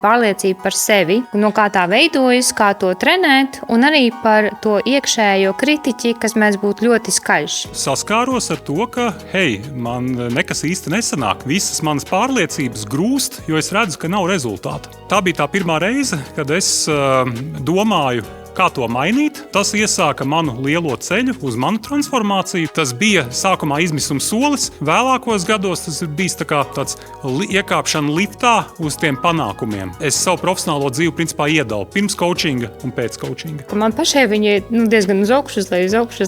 Pārliecība par sevi, no kā tā veidojas, kā to trenēt, un arī par to iekšējo kritiķi, kas mēdz būt ļoti skaļš. Saskāros ar to, ka, man nekas īsti nesanāk. Visas manas pārliecības grūst, jo es redzu, ka nav rezultāta. Tā bija tā pirmā reize, kad es domāju, kā to mainīt. Tas iesāka manu lielo ceļu uz manu transformāciju. Tas bija sākumā izmisuma solis. Vēlākos gados tas bija tāds iekāpšana liftā uz tiem panākumiem. Es savu profesionālo dzīvi principā iedalu pirms coachinga un pēc coachinga. Man pašai viņa diezgan uz augšu uz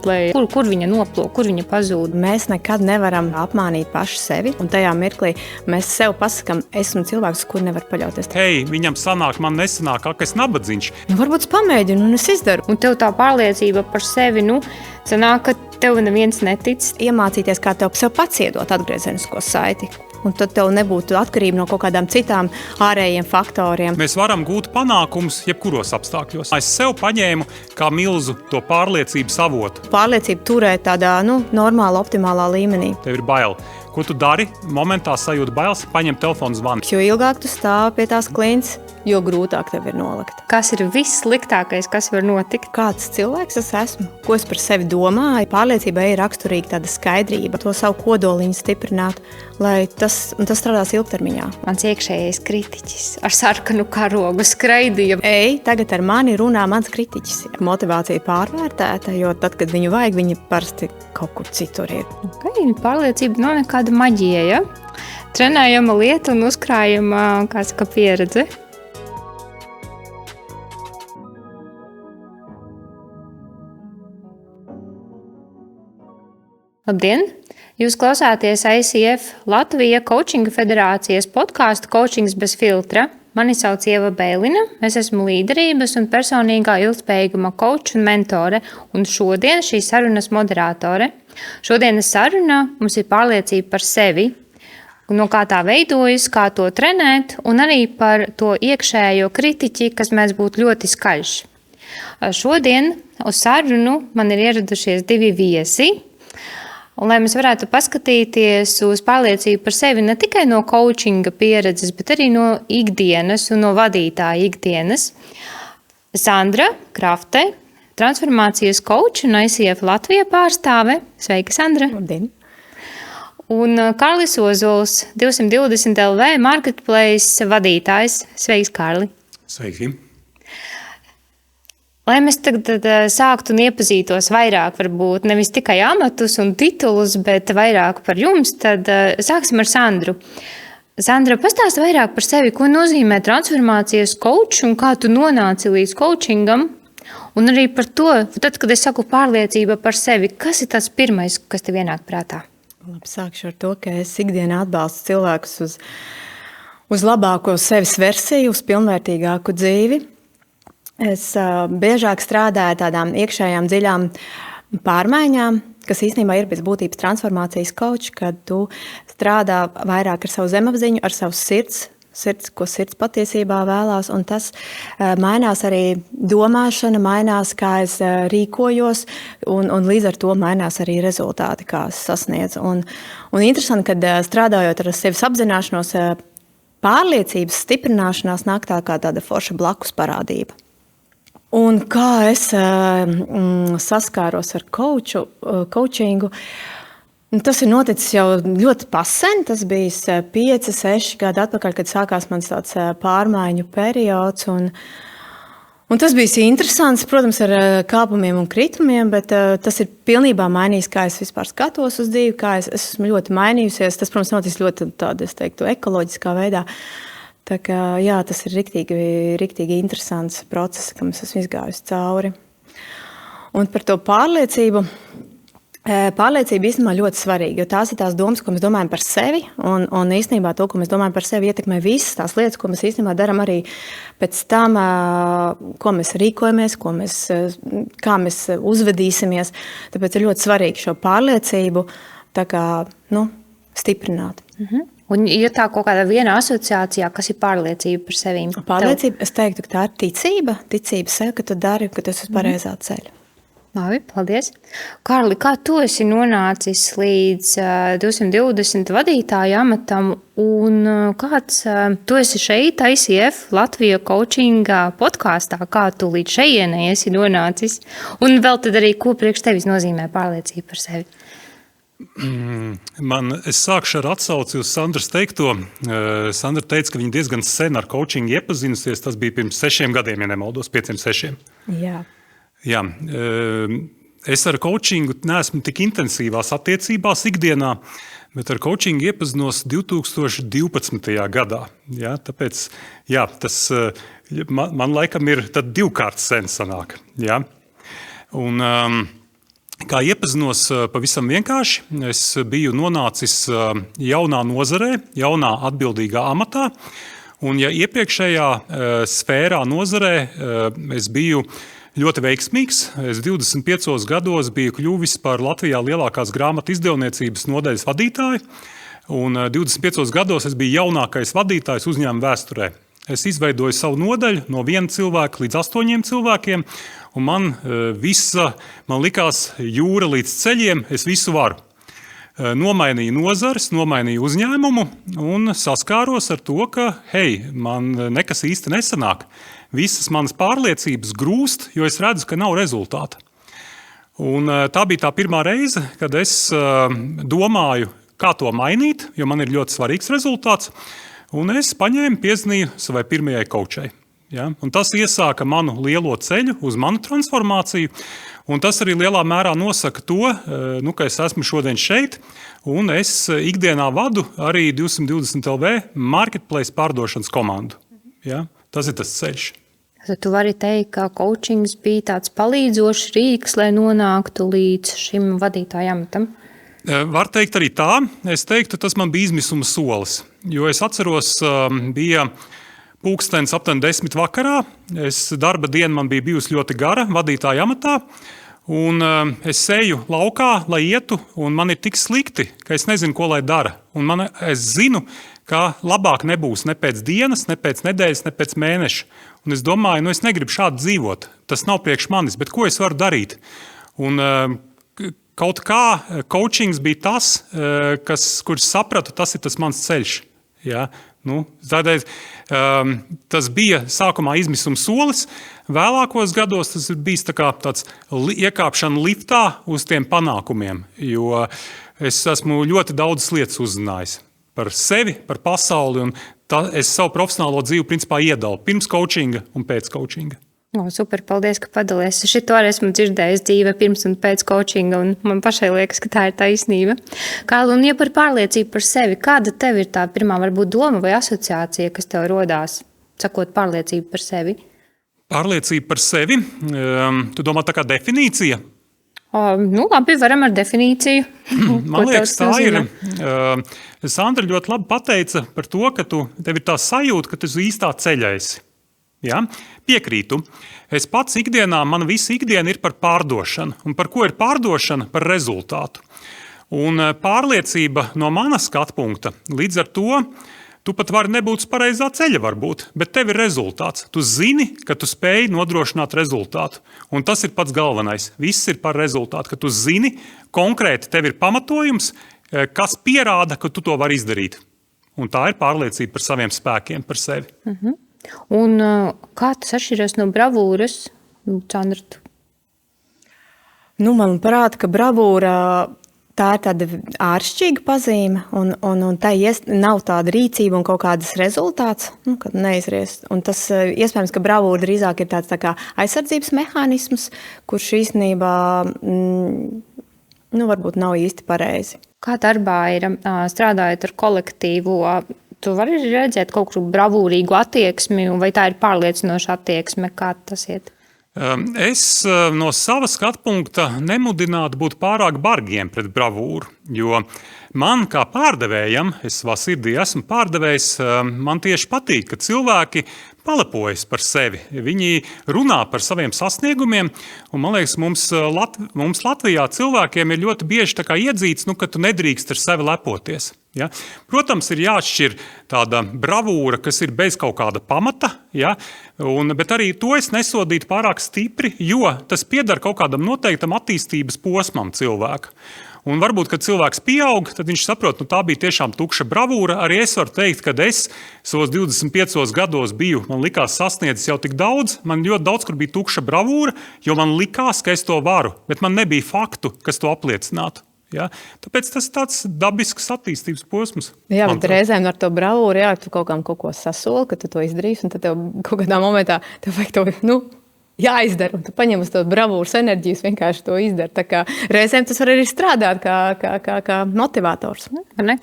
leju. Kur viņa noplūk, kur viņa pazūd? Mēs nekad nevaram apmānīt paši sevi, un tajā mirklī mēs sev pasakam, esmu cilvēks, kur nevar paļauties. Viņam sanāk, man nesanāk, ka es nabadzīņš. Varbūt es pamēģinu, un es izdaru. Un tev tā pārliecība par sevi, sanāk, ka tev neviens netic. Iemācīties, kā tev sev pats iedot atgriezenisko saiti. Un tad tev nebūtu atkarība no kaut kādām citām ārējiem faktoriem. Mēs varam gūt panākumus jebkuros apstākļos. Es sev paņēmu kā milzu to pārliecības avotu. Pārliecību turēt tādā normāla, optimālā līmenī. Tev ir bail. Ko tu dari? Momentā sajūti bailes, paņem telefonu zvanu. Jo ilgāk tu stāv pie tās klints, jo grūtāk tev ir nolikt. Kas ir vissliktākais, kas var notikt? Kāds cilvēks es esmu? Ko es par sevi domāju? Pārliecībai ir raksturīga tāda skaidrība, to savu kodoliņu stiprināt, lai tas strādās ilgtermiņā. Mans iekšējais kritiķis ar sarkanu karogu skraidīja. Tagad ar mani runā mans kritiķis. Motivācija pārvērtēta, jo tad, kad viņu vajag, viņi parasti kaut kur citur ir. Pārliecība nav nekāda maģija, ja? Trenējama lieta un uzkrājama pieredze. Labdien! Jūs klausāties ICF Latvija Coachinga federācijas podkāstu Coachings bez filtra. Mani sauc Ieva Bēlina, es esmu līderības un personīgā ilgspējīguma coach un mentore, un šodien šīs sarunas moderātore. Šodienas saruna mums ir pārliecība par sevi, no kā tā veidojas, kā to trenēt, un arī par to iekšējo kritiķi, kas mēdz būt ļoti skaļš. Šodien uz sarunu man ir ieradušies divi viesi. Un, lai mēs varētu paskatīties uz pārliecību par sevi ne tikai no coachinga pieredzes, bet arī no ikdienas un no vadītāja ikdienas. Sandra Krafte, transformācijas coach un ICF Latvija pārstāve. Sveika, Sandra! Labdien! Un Kārlis Ozols, 220 LV marketplace vadītājs. Sveiks, Kārli! Sveiki! Lai mēs tagad sāktu un iepazītos vairāk, varbūt nevis tikai amatus un titulus, bet vairāk par jums, tad sāksim ar Sandru. Sandra, pastāsti vairāk par sevi, ko nozīmē transformācijas coach un kā tu nonāci līdz coachingam, un arī par to, tad, kad es saku pārliecība par sevi, kas ir tas pirmais, kas tev ienāk prātā? Labi, sākšu ar to, ka es ikdienā atbalstu cilvēkus uz labāko sevis versiju, uz pilnvērtīgāku dzīvi. Es biežāk strādāju tādām iekšējām dziļām pārmaiņām, kas īstenībā ir pēc būtības transformācijas coach, kad tu strādā vairāk ar savu zemapziņu, ar savu sirds, ko sirds patiesībā vēlās, un tas mainās arī domāšana, mainās, kā es rīkojos, un līdz ar to mainās arī rezultāti, kā es sasniedzu. Un interesanti, kad strādājot ar sevis apzināšanos, pārliecības stiprināšanās nāk tā kā tāda forša blakus parādība. Un kā es saskāros ar coachingu, tas ir noticis jau ļoti pasen. Tas bija 5, 6 gadi atpakaļ, kad sākās mans tāds pārmaiņu periods. Un tas bija interesants, protams, ar kāpumiem un kritumiem, bet tas ir pilnībā mainījis, kā es vispār skatos uz dzīvi, kā es esmu ļoti mainījusies. Tas, protams, noticis ļoti tādā, es teiktu, ekoloģiskā veidā. Tā kā, jā, tas ir riktīgi interesants process, kam es esmu izgājusi cauri. Un par to pārliecību. Pārliecība īstenībā ļoti svarīga, jo tās ir tās domas, ko mēs domājam par sevi, un īstenībā to, ko mēs domājam par sevi, ietekmē visas tās lietas, ko mēs īstenībā darām arī pēc tam, ko mēs rīkojamies, kā mēs uzvedīsimies. Tāpēc ir ļoti svarīgi šo pārliecību tā kā, stiprināt. Un ir tā kaut kāda viena asociācijā, kas ir pārliecība par sevi? Pārliecība, es teiktu, ka tā ir ticība sev, ka tu dari, ka tu esi uz pareizā ceļa. Labi, paldies. Kārli, kā tu esi nonācis līdz 220 vadītāja amatam un kāds tu esi šeit ICF Latvija coachinga podkāstā, kā tu līdz šejienei esi nonācis? Un vēl tad arī, ko priekš tevis nozīmē pārliecība par sevi? Es sākšu ar atsauci uz Sandras teikto. Sandra teica, ka viņa diezgan sen ar coachingu iepazinusies. Tas bija pirms 6 gadiem, ja nemaldos, 5-6. Jā, es ar coachingu neesmu tik intensīvās attiecībās ikdienā, bet ar coachingu iepazinos 2012. gadā. Jā, tāpēc tas man laikam ir 2 kārtas sen sanāk. Jā. Un, kā iepazinos pavisam vienkārši, es biju nonācis jaunā nozarē, jaunā atbildīgā amatā. Un ja iepriekšējā sfērā nozarē es biju ļoti veiksmīgs. Es 25 gados biju kļuvis par Latvijā lielākās grāmatu izdevniecības nodaļas vadītāju. Un 25 gados es biju jaunākais vadītājs uzņēmuma vēsturē. Es izveidoju savu nodaļu no 1 cilvēka līdz 8 cilvēkiem. Un man likās jūra līdz ceļiem, es visu varu. Nomainīju nozares, nomainīju uzņēmumu un saskāros ar to, ka, man nekas īsti nesanāk. Visas manas pārliecības grūst, jo es redzu, ka nav rezultāta. Un tā bija tā pirmā reize, kad es domāju, kā to mainīt, jo man ir ļoti svarīgs rezultāts. Un es paņēmu, piezvanīju savai pirmajai coachai. Ja? Un tas iesāka manu lielo ceļu uz manu transformāciju. Un tas arī lielā mērā nosaka to, ka es esmu šodien šeit, un es ikdienā vadu arī 220 LV marketplace pārdošanas komandu. Ja? Tas ir tas ceļš. Tu vari teikt, ka coachings bija tāds palīdzošs rīks, lai nonāktu līdz šim vadītāja amatam? Var teikt arī tā. Es teiktu, tas man bija izmisuma solis, jo es atceros, bija pulkstenis aptuveni 10 vakarā. Darba diena man bija bijusi ļoti gara vadītāja amatā. Un es eju laukā, lai ietu, un man ir tik slikti, ka es nezinu, ko lai dara. Un es zinu, ka labāk nebūs ne pēc dienas, ne pēc nedēļas, ne pēc mēneša. Un es domāju, es negribu šādi dzīvot. Tas nav priekš manis, bet ko es varu darīt? Un kaut kā coachings bija tas, kurš sapratu, tas ir tas mans ceļš. Ja? Tādēļ tas bija sākumā izmisuma solis. Vēlākos gados tas ir bijis tāds iekāpšana liftā uz tiem panākumiem, jo es esmu ļoti daudz lietas uzzinājis par sevi, par pasauli, un es savu profesionālo dzīvi principā iedalu pirms coachinga un pēc coachinga. Super, paldies, ka padalies. Šito arī esmu dzirdējis dzīve pirms un pēc coachinga, un man pašai liekas, ka tā ir taisnība. Kārli, un ja par pārliecību par sevi, kāda tev ir tā pirmā varbūt doma vai asociācija, kas tev rodās, sakot pārliecību par sevi? Pārliecība par sevi? Tu domā tā kā definīcija? Labi, varam ar definīciju. Man liekas, tā ir. Sandra ļoti labi pateica par to, ka tev ir tā sajūta, ka tu uz īstā ceļā esi. Ja? Piekrītu. Es pats ikdienā, mana visa ikdiena ir par pārdošanu. Un par ko ir pārdošana? Par rezultātu. Un pārliecība no mana skatu punkta, līdz ar to, tu pat vari nebūt uz pareizā ceļa varbūt, bet tev ir rezultāts. Tu zini, ka tu spēj nodrošināt rezultātu. Un tas ir pats galvenais. Viss ir par rezultātu, ka tu zini, konkrēti tev ir pamatojums, kas pierāda, ka tu to vari izdarīt. Un tā ir pārliecība par saviem spēkiem, par sevi. Un kā tas atšķiras no bravūras, Sandra? Manuprāt, ka bravūra tā ir tāda āršķirīga pazīme, un tā nav tāda rīcība un kaut kādas rezultāts, kad neizries. Un tas iespējams, ka bravūra drīzāk ir tāds tā kā aizsardzības mehānisms, kurš īstenībā varbūt nav īsti pareizi. Kā darbā ir strādājot ar kolektīvu? Tu vari redzēt kaut kādu bravūrīgu attieksmi, vai tā ir pārliecinoša attieksme, kā tas iet? Es no sava skatu punkta nemudinātu būt pārāk bargiem pret bravūru, jo man kā pārdevējam, es savā sirdī esmu pārdevējs, man tieši patīk, ka cilvēki palepojas par sevi. Viņi runā par saviem sasniegumiem, un man liekas, mums Latvijā cilvēkiem ir ļoti bieži tā kā iedzīts, ka tu nedrīkst ar sevi lepoties. Ja? Protams, ir jāatšķir tāda bravūra, kas ir bez kaut kāda pamata, ja? Bet arī to es nesodītu pārāk stipri, jo tas pieder kaut kādam noteiktam attīstības posmam cilvēka. Un varbūt, kad cilvēks pieaug, tad viņš saprot, tā bija tiešām tukša bravūra. Arī es varu teikt, ka es savos 25 gados biju, man likās sasniedzis jau tik daudz, man ļoti daudz, kur bija tukša bravūra, jo man likās, ka es to varu, bet man nebija faktu, kas to apliecinātu. Ja? Tāpēc tas ir tāds dabisks attīstības posms. Jā, bet reizēm ar to bravūru, tu kaut ko sasoli, ka tu to izdarīsi, un tad tev kaut kādā momentā tev vajag to, jāizdara, un tu paņem uz to bravūras enerģijas, vienkārši to izdara. Tā kā reizēm tas var arī strādāt kā motivators.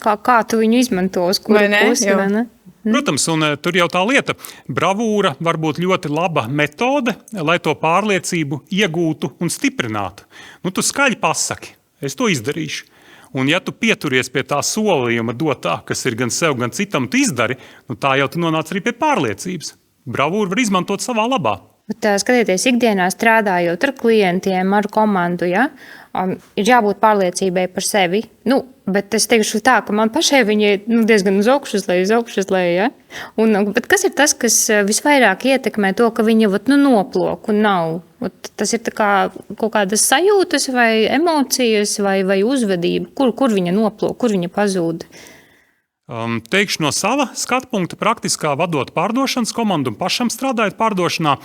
Kā tu viņu izmanto, uz kuru pusi, vai ne? Protams, un tur jau tā lieta. Bravūra var būt ļoti laba metode, lai to pārliecību iegūtu un stiprinātu. Tu skaļi pasaki, es to izdarīšu. Un ja tu pieturies pie tā solījuma dotā, kas ir gan sev, gan citam, tu izdari, tā jau tu nonāc arī pie pārliecības. Bravūru var izmantot savā labā. Bet, skatieties, ikdienā strādājot ar klientiem, ar komandu, ir jābūt pārliecībai par sevi. Bet es teikšu tā, ka man pašai viņa ir diezgan uz augšu, uz leju. Ja? Bet kas ir tas, kas visvairāk ietekmē to, ka viņa noplok un nav? Tas ir kaut kādas sajūtas vai emocijas vai uzvedība? Kur viņa noplok, kur viņa pazūd? Teikšu no sava skatu punkta, praktiskā vadot pārdošanas komandu un pašam strādājot pārdošanā,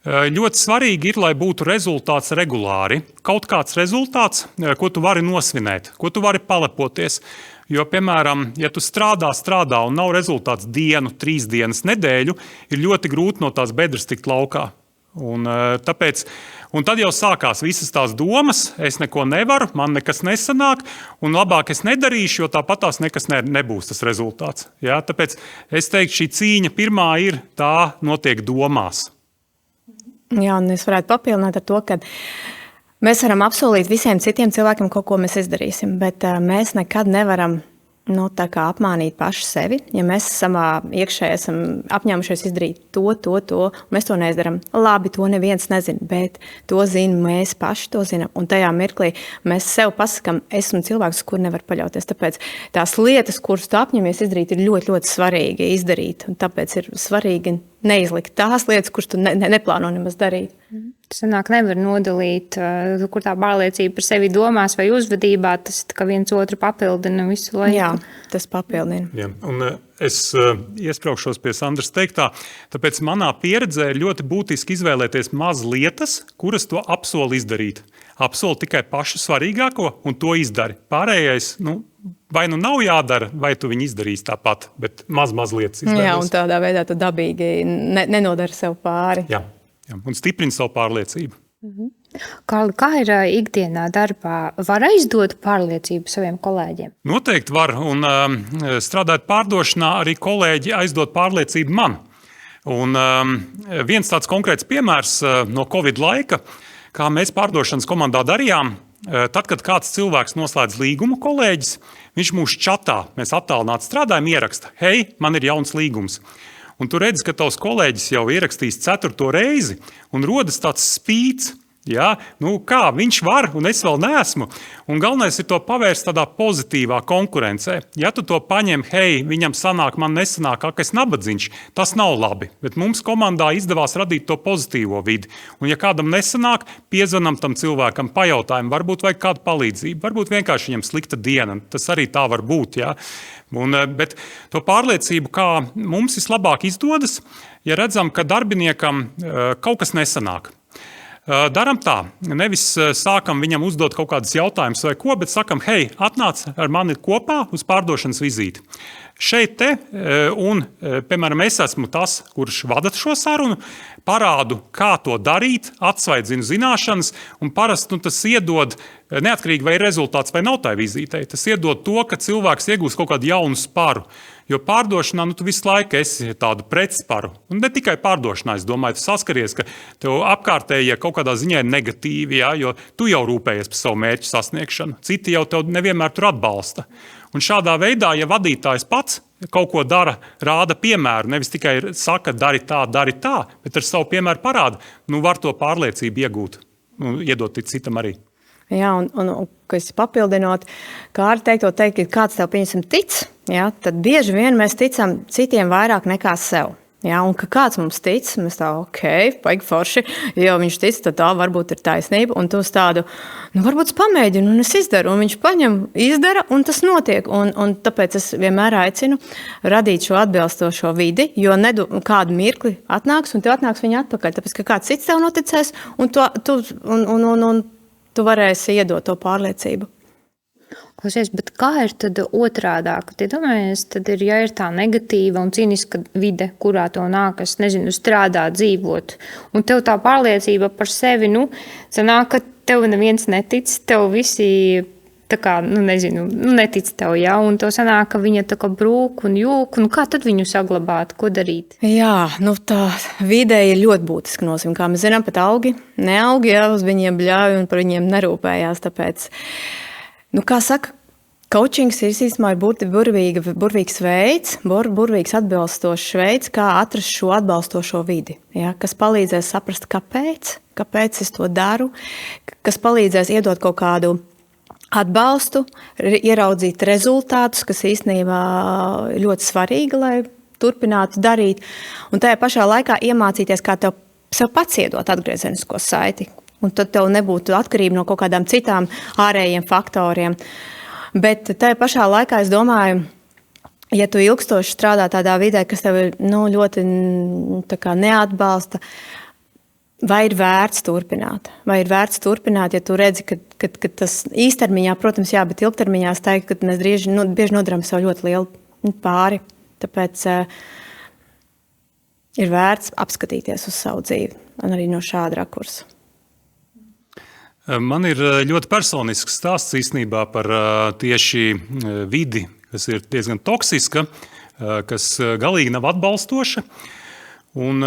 ļoti svarīgi ir, lai būtu rezultāts regulāri. Kaut kāds rezultāts, ko tu vari nosvinēt, ko tu vari palepoties. Jo, piemēram, ja tu strādā un nav rezultāts dienu, 3 dienas, nedēļu, ir ļoti grūti no tās bedres tikt laukā. Un tad jau sākās visas tās domas, es neko nevaru, man nekas nesanāk, un labāk es nedarīšu, jo tāpat tās nekas nebūs tas rezultāts. Ja? Tāpēc es teiktu, šī cīņa pirmā ir tā notiek domās. Jā, un es varētu papildināt ar to, ka mēs varam apsolīt visiem citiem cilvēkiem kaut ko mēs izdarīsim, bet mēs nekad nevaram apmānīt paši sevi. Ja mēs savā iekšē esam apņēmušies izdarīt to, mēs to neizdaram. Labi, to neviens nezina, bet to zina mēs paši, to zinām. Un tajā mirklī mēs sev pasakam, esmu cilvēks, kur nevar paļauties. Tāpēc tās lietas, kuras tu apņemies izdarīt, ir ļoti, ļoti svarīgi izdarīt. Un tāpēc ir svarīgi neizlikt tās lietas, kuras tu neplāno nemaz darīt. Sanāk, nevar nodalīt, kur tā pārliecība par sevi domās vai uzvedībā, tas kā viens otru papildina visu laiku. Jā, tas papildina. Jā, un es iespraukšos pie Sandras teiktā, tāpēc manā pieredzē ir ļoti būtiski izvēlēties maz lietas, kuras to apsoli izdarīt. Apsoli tikai pašu svarīgāko un to izdari. Pārējais, vai nav jādara, vai tu viņu izdarīsi tāpat, bet maz lietas izdarīs. Jā, un tādā veidā tu dabīgi nenodari sev pāri. Jā. Un stiprini savu pārliecību. Kārli, kā ir ikdienā darbā? Var aizdot pārliecību saviem kolēģiem? Noteikti var, un strādājot pārdošanā arī kolēģi aizdot pārliecību man. Un viens tāds konkrēts piemērs no Covid laika, kā mēs pārdošanas komandā darījām, tad, kad kāds cilvēks noslēdz līgumu kolēģis, viņš mūsu čatā, mēs attālināti strādājam, ieraksta, hei, man ir jauns līgums. Un tu redzi, ka tavs kolēģis jau ierakstīs 4. reizi un rodas tāds spīts. Ja? Kā viņš var, un es vēl neesmu. Un galvenais ir to pavērst tādā pozitīvā konkurencē. Ja tu to paņem, hei, viņam sanāk, man nesanāk, es nabadzīņš, tas nav labi. Bet mums komandā izdevās radīt to pozitīvo vidi. Un ja kādam nesanāk, piezvanam tam cilvēkam, pajautājam, varbūt vajag kādu palīdzību, varbūt vienkārši viņam slikta diena. Tas arī tā var būt, ja? Bet to pārliecību, kā mums vislabāk izdodas, ja redzam, ka darbiniekam kaut kas nesanāk. Daram tā, nevis sākam viņam uzdot kaut kādus jautājumus vai ko, bet sakam, hei, atnāc ar mani kopā uz pārdošanas vizīti. Šeit piemēram, es esmu tas, kurš vada šo sarunu, parādu, kā to darīt, atsvaidzinu zināšanas, un parasti tas iedod, neatkarīgi vai rezultāts vai nav tai vizītei, tas iedod to, ka cilvēks iegūst kaut kādu jaunu sparu. Jo pārdošanā tu visu laiku esi tādu pretsparu. Un ne tikai pārdošanā, es domāju, tu saskaries, ka tev apkārtējie kaut kādā ziņā ir negatīvi, ja, jo tu jau rūpējies par savu mērķu sasniegšanu. Citi jau tev nevienmēr tur atbalsta. Un šādā veidā, ja vadītājs pats kaut ko dara, rāda piemēru, nevis tikai saka, dari tā, bet ar savu piemēru parāda, var to pārliecību iegūt, iedot citam arī. Jā, un kas papildinot, kā arī teikt, ka kāds tev tic, jā, tad bieži vien mēs ticam citiem vairāk nekā sev. Ja, un ka kāds mums tic, mēs tā, baigi forši, jo viņš tic, tad tā varbūt ir taisnība. Un tu uz tādu, varbūt es pamēģinu, un es izdaru. Un viņš paņem, izdara, un tas notiek. Un tāpēc es vienmēr aicinu radīt šo atbilstošo vidi, jo kādu mirkli atnāks, un tev atnāks viņa atpakaļ. Tāpēc, ka kāds cits tev noticēs, un tu varēsi iedot to pārliecību. Klausies, bet kā ir tad otrādāk? Iedomājies, tad ja ir tā negatīva un cīniska vide, kurā to nākas, strādāt, dzīvot, un tev tā pārliecība par sevi, sanāk, ka tev neviens netic, tev visi tā kā, netic tev, ja, un to sanāk, ka viņa tā kā brūk un jūk, kā tad viņu saglabāt, ko darīt? Jā, tā vide ir ļoti būtiska nozīme, kā mēs zinām, pat neaugi, ja, uz viņiem bļauj un par viņiem nerūpējās, tāpēc... kā saka, coachings ir īstenībā burvīgs veids, burvīgs atbilstošs veids, kā atrast šo atbalstošo vidi, ja, kas palīdzēs saprast, kāpēc es to daru, kas palīdzēs iedot kaut kādu atbalstu, ieraudzīt rezultātus, kas īstenībā ļoti svarīgi, lai turpinātu darīt, un tajā pašā laikā iemācīties, kā tev sev pats iedot atgriezenisko saiti. Un tad tev nebūtu atkarība no kaut kādām citām ārējiem faktoriem. Bet tajā pašā laikā es domāju, ja tu ilgstoši strādā tādā vidē, kas tev ļoti neatbalsta, vai ir vērts turpināt? Vai ir vērts turpināt, ja tu redzi, ka tas īstermiņā, protams, jā, bet ilgtermiņā es teiktu, ka mēs bieži nodaram sev ļoti lielu pāri. Tāpēc ir vērts apskatīties uz savu dzīvi, un arī no šāda rakursa. Man ir ļoti personisks stāsts īstenībā par tieši vidi, kas ir diezgan toksiska, kas galīgi nav atbalstoša. Un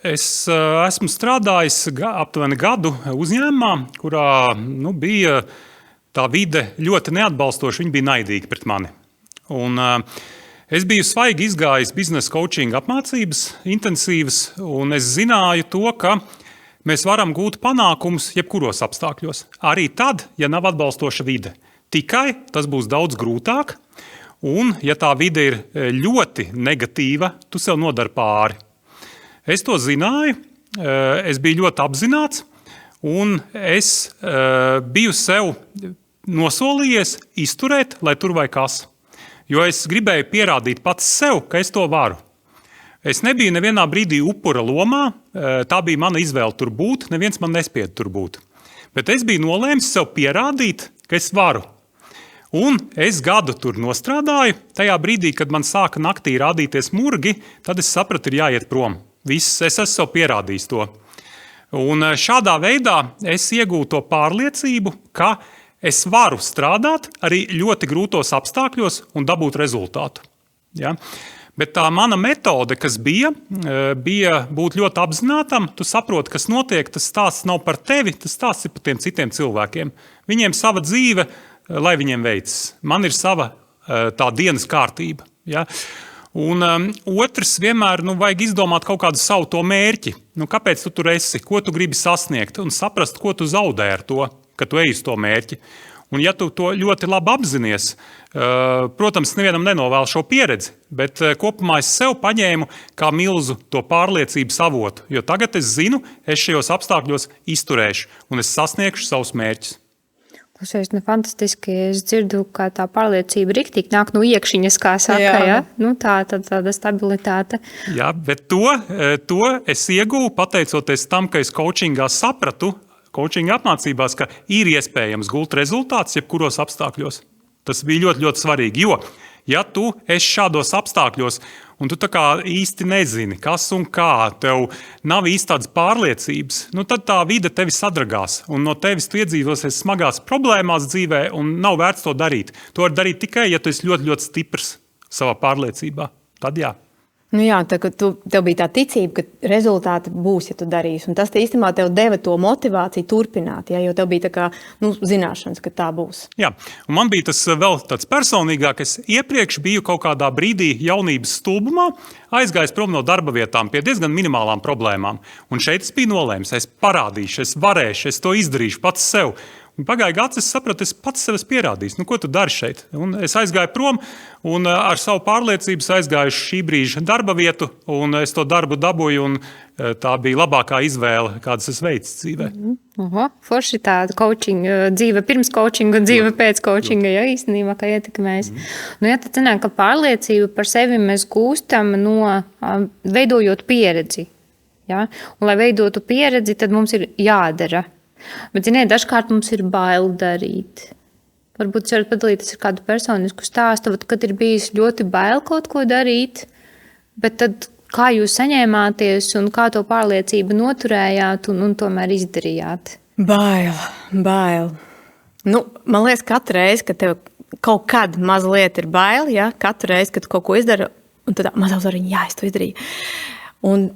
es esmu strādājis aptuveni gadu uzņēmumā, kurā bija tā vide ļoti neatbalstoša, viņi bija naidīgi pret mani. Un es biju svaigi izgājis biznesa coachinga apmācības intensīvas, un es zināju to, ka mēs varam gūt panākumus jebkuros apstākļos. Arī tad, ja nav atbalstoša vide. Tikai tas būs daudz grūtāk, un ja tā vide ir ļoti negatīva, tu sev nodari pāri. Es to zināju, es biju ļoti apzināts, un es biju sev nosolījies izturēt, lai tur vai kas. Jo es gribēju pierādīt pats sev, ka es to varu. Es nebiju nevienā brīdī upura lomā, tā bija mana izvēle tur būt, neviens man nespieda tur būt. Bet es biju nolēmis sev pierādīt, ka es varu. Un es gadu tur nostrādāju, tajā brīdī, kad man sāka naktī rādīties murgi, tad es sapratu, ir jāiet prom. Es esmu sev pierādījis to. Un šādā veidā es iegūtu to pārliecību, ka es varu strādāt arī ļoti grūtos apstākļos un dabūt rezultātu. Ja? Bet tā mana metode, kas bija būt ļoti apzinātam, tu saproti, kas notiek, tas stāsts nav par tevi, tas stāsts ir par tiem citiem cilvēkiem. Viņiem sava dzīve, lai viņiem veicas. Man ir sava tā dienas kārtība. Ja? Un otrs vienmēr vajag izdomāt kaut kādu savu to mērķi. Kāpēc tu tur esi, ko tu gribi sasniegt un saprast, ko tu zaudē ar to, ka tu ej uz to mērķi. Un ja tu to ļoti labi apzinies, protams, nevienam nenovēlu šo pieredzi, bet kopumā es sev paņēmu kā milzu to pārliecības avotu, jo tagad es zinu, es šajos apstākļos izturēšu un es sasniegšu savus mērķus. Klausies, fantastiski. Es dzirdu, ka tā pārliecība riktīgi nāk no iekšiņas, kā saka, ja? Tāda stabilitāte. Jā, bet to es ieguvu pateicoties tam, ka es coachingā sapratu, coachinga apmācībās, ka ir iespējams gūt rezultātus jebkuros apstākļos. Tas bija ļoti, ļoti svarīgi, jo, ja tu esi šādos apstākļos un tu tā kā īsti nezini, kas un kā, tev nav īsti tādas pārliecības, tad tā vide tevi sadragās un no tevis tu iedzīvosies smagās problēmās dzīvē un nav vērts to darīt. To var darīt tikai, ja tu esi ļoti, ļoti stiprs savā pārliecībā. Tad jā. Jā, tev bija tā ticība, ka rezultāti būs, ja tu darīsi. Un tas īstenībā tev deva to motivāciju turpināt, ja, jo tev bija tā kā, zināšanas, ka tā būs. Jā, un man bija tas vēl tāds personīgāk. Es iepriekš biju kaut kādā brīdī jaunības stulbumā, aizgājis prom no darba vietām pie diezgan minimālām problēmām. Un šeit es biju nolēmis, es parādīšu, es varēšu, es to izdarīšu pats sev. Pagāja gads, es sapratu, es pats sev esmu pierādījis. Ko tu dari šeit? Un es aizgāju prom un ar savu pārliecību aizgāju uz šī brīža darba vietu, un es to darbu dabūju, un tā bija labākā izvēle, kādas es veicu dzīvē. Forši tāda dzīve pirms coachinga un dzīve pēc coachinga, ja īstenībā, kā ietekmēs. Ja tad zināt, ka pārliecību par sevi mēs gūstam no veidojot pieredzi. Ja? Un, lai veidotu pieredzi, tad mums ir jādara. Bet, ziniet, dažkārt mums ir bail darīt. Varbūt jūs varat padalīties ar kādu personisku stāstu, kad ir bijis ļoti bail kaut ko darīt, bet tad kā jūs saņēmāties un kā to pārliecību noturējāt un tomēr izdarījāt? Bail. Man liekas, katru reizi, kad tev kaut kad mazliet ir bail, ja? Katru reizi, kad kaut ko izdara, un tad mazā uzvariņa, jā, es to izdarīju. Un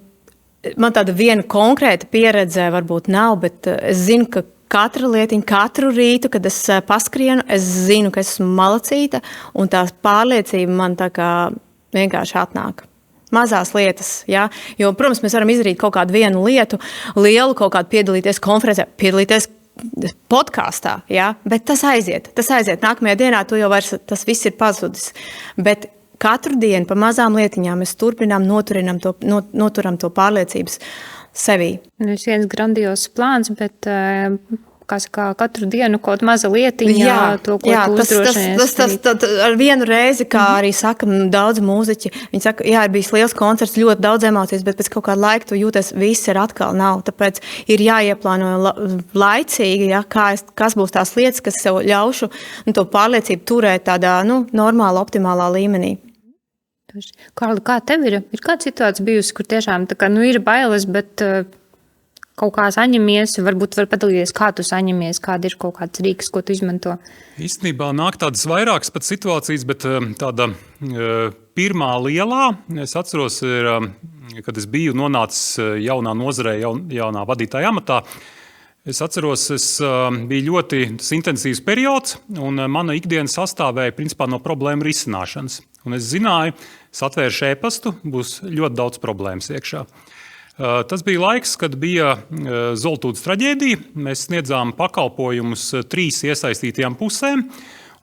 man tāda viena konkrēta pieredze varbūt nav, bet es zinu, ka katru lietiņu, katru rītu, kad es paskrienu, es zinu, ka esmu malacīta, un tā pārliecība man tā kā vienkārši atnāk. Mazās lietas, ja? Jo, protams, mēs varam izdarīt kaut kādu vienu lietu, lielu kaut kādu piedalīties konferencē, piedalīties podkāstā, ja? Bet tas aiziet. Nākamajā dienā tas viss ir pazudis. Bet katru dienu pa mazām lietiņām mēs noturam to pārliecības sevī. Tas viens grandios plāns, bet katru dienu kaut maza lietiņa, to, ko tu uzdrošinies. Tas ar vienu reizi, kā arī saka daudz mūziķi, viņi saka, jā, ir bijis liels koncerts, ļoti daudz emocijas, bet pēc kaut kāda laika tu jūties, viss ir atkal nav. Tāpēc ir jāieplāno laicīgi, ja, kas būs tās lietas, kas sev ļaušu to pārliecību turēt tādā normāla, optimālā līmenī. Kārli, kā tev ir? Ir kāda situācija bijusi, kur tiešām ir bailes, bet kaut kā saņemies, varbūt var padalīties, kā tu saņemies, kāda ir kaut kāds rīks, ko tu izmanto? Īstenībā nāk tādas vairākas pat situācijas, bet tāda pirmā lielā, es atceros, kad es biju nonācis jaunā nozarē, jaunā vadītāja amatā. Es atceros, bija ļoti intensīvs periods, un mana ikdiena sastāvēja principā no problēmu risināšanas. Un es zināju, es atvēršu e-pastu, būs ļoti daudz problēmas iekšā. Tas bija laiks, kad bija Zoltūdas traģēdija. Mēs sniedzām pakalpojumus 3 iesaistītajām pusēm.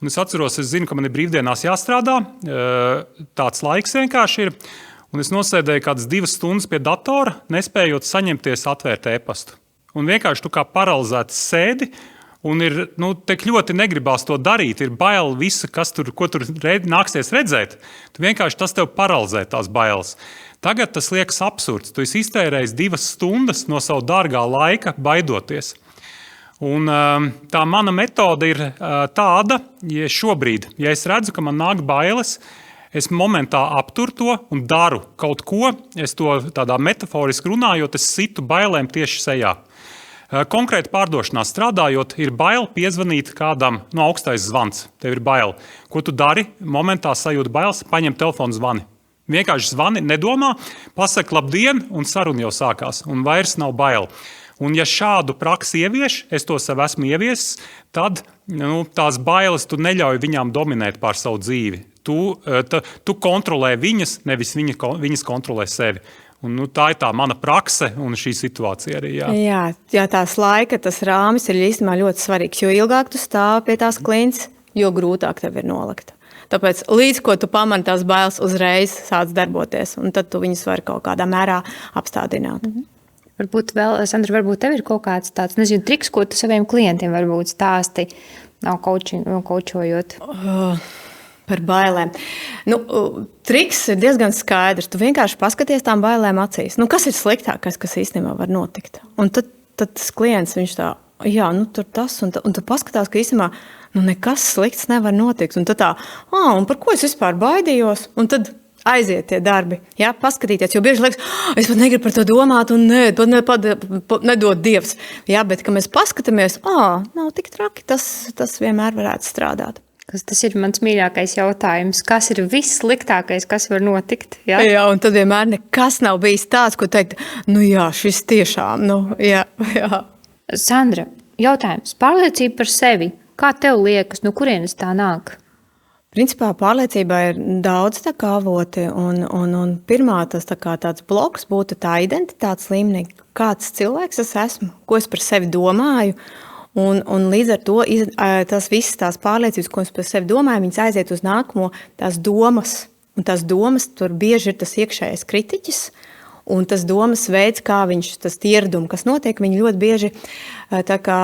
Un es atceros, es zinu, ka man ir brīvdienās jāstrādā. Tāds laiks vienkārši ir. Un es nosēdēju kādas 2 stundas pie datora, nespējot saņemties atvērt e-pastu. Un vienkārši tu kā paralizēts sēdi, un ir tik ļoti negribās to darīt, ir bail visa, ko tur nāksies redzēt. Tu vienkārši tas tev paralizē tās bailes. Tagad tas liekas absurds. Tu esi iztērējis 2 stundas no savu dārgā laika baidoties. Un tā mana metode ir tāda, ja šobrīd, ja es redzu, ka man nāk bailes, es momentā apturu to un daru kaut ko. Es to tādā metaforiski runājot, es situ bailēm tieši sejā. Konkrēti pārdošanā strādājot, ir bail piezvanīt kādam augstais zvans. Tev ir bail. Ko tu dari? Momentā sajūti bailes, paņem telefonu zvani. Vienkārši zvani, nedomā, pasaka labdien, un saruna jau sākās, un vairs nav bail. Un ja šādu praksi ievieš, es to sev esmu ieviesis, tad tās bailes tu neļauj viņām dominēt pār savu dzīvi. Tu kontrolē viņas, nevis viņas kontrolē sevi. Un, tā ir tā mana prakse un šī situācija arī. Jā, tās laika, tas rāmis ir īstenībā ļoti svarīgs, jo ilgāk tu stāv pie tās klints, jo grūtāk tev ir nolikt. Tāpēc līdz ko tu pamani tās bailes, uzreiz sāc darboties, un tad tu viņus vari kaut kādā mērā apstādināt. Varbūt vēl, Sandra, varbūt tev ir kaut kāds tāds, triks, ko tu saviem klientiem varbūt stāsti, kočojot. Par bailēm. Triks ir diezgan skaidrs. Tu vienkārši paskaties tām bailēm acīs. Kas ir sliktākais, kas īstenībā var notikt? Un tad tas klients, viņš tā, tur tas, un tu paskatās, ka īstenībā nekas slikts nevar notikt. Un tad tā, un par ko es vispār baidījos? Un tad aiziet tie darbi, paskatīties, jo bieži liekas, es pat negribu par to domāt, un nedod Dievs. Bet, kad mēs paskatāmies, nav tik traki, tas vienmēr varētu strādāt. Tas ir mans mīļākais jautājums. Kas ir vissliktākais, kas var notikt? Jā, un tad vienmēr nekas nav bijis tāds, ko teikt, šis tiešām, jā. Sandra, jautājums. Pārliecība par sevi. Kā tev liekas, kurienes tā nāk? Principā pārliecībā ir daudz avoti, un pirmā tāds bloks būtu tā identitātes līmenī, kāds cilvēks es esmu, ko es par sevi domāju, Un līdz ar to tas visas tās pārliecības, ko es par sevi domāju, viņas aiziet uz nākamo tās domas. Un tās domas tur bieži ir tas iekšējais kritiķis, un tas domas veids, kā viņš, tas ieradumi, kas notiek, viņi ļoti bieži tā kā